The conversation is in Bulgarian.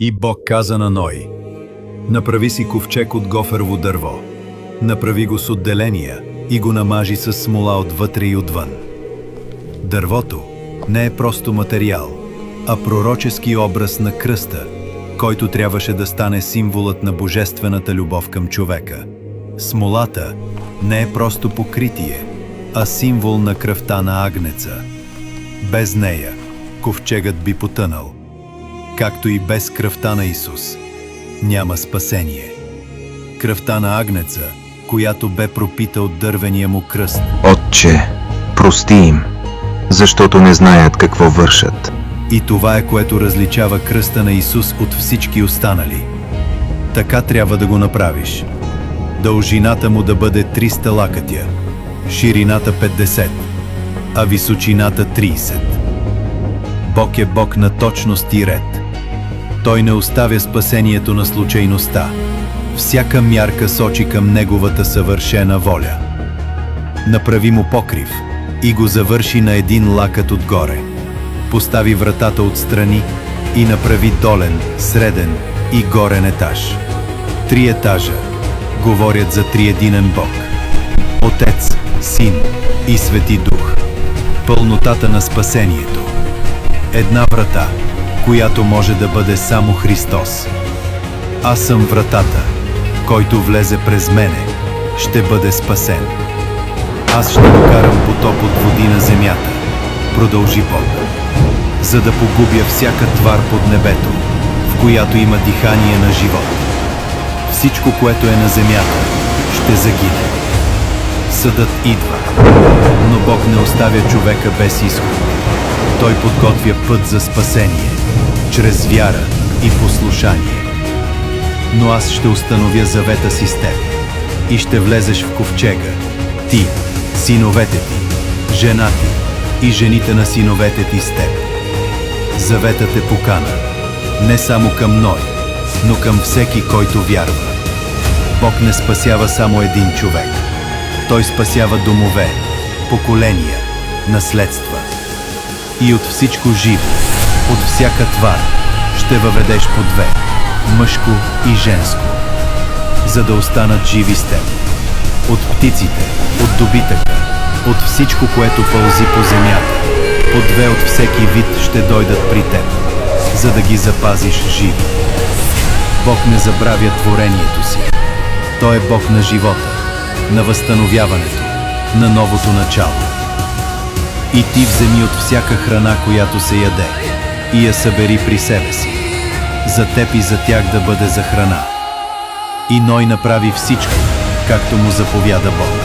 И Бог каза на Ной: направи си ковчег от гоферово дърво, направи го с отделения и го намажи с смола отвътре и отвън. Дървото не е просто материал, а пророчески образ на кръста, който трябваше да стане символът на божествената любов към човека. Смолата не е просто покритие, а символ на кръвта на агнеца. Без нея ковчегът би потънал. Както и без кръвта на Исус няма спасение. Кръвта на агнеца, която бе пропита от дървения му кръст. Отче, прости им, защото не знаят какво вършат. И това е, което различава кръста на Исус от всички останали. Така трябва да го направиш. Дължината му да бъде 300 лакътя, ширината 50, а височината 30. Бог е Бог на точност и ред. Той не оставя спасението на случайността. Всяка мярка сочи към Неговата съвършена воля. Направи му покрив и го завърши на един лакът отгоре. Постави вратата отстрани и направи долен, среден и горен етаж. 3 етажа говорят за триединен Бог. Отец, Син и Свети Дух. Пълнотата на спасението. Една врата, която може да бъде само Христос. Аз съм вратата, който влезе през мене, ще бъде спасен. Аз ще докарам потоп от води на земята, продължи Бог, за да погубя всяка твар под небето, в която има дихание на живот. Всичко, което е на земята, ще загине. Съдът идва, но Бог не оставя човека без изход. Той подготвя път за спасение, чрез вяра и послушание. Но аз ще установя завета си с теб и ще влезеш в ковчега, ти, синовете ти, жена ти и жените на синовете ти с теб. Заветът е покана, не само към Ной, но към всеки, който вярва. Бог не спасява само един човек. Той спасява домове, поколения, наследства. И от всичко живо, от всяка твар, ще въведеш по 2, мъжко и женско, за да останат живи с теб. От птиците, от добитъка, от всичко, което пълзи по земята, по 2 от всеки вид ще дойдат при теб, за да ги запазиш живи. Бог не забравя творението си. Той е Бог на живота, на възстановяването, на новото начало. И ти вземи от всяка храна, която се яде, и я събери при себе си, за теб и за тях да бъде за храна. И Ной направи всичко, както му заповяда Бог.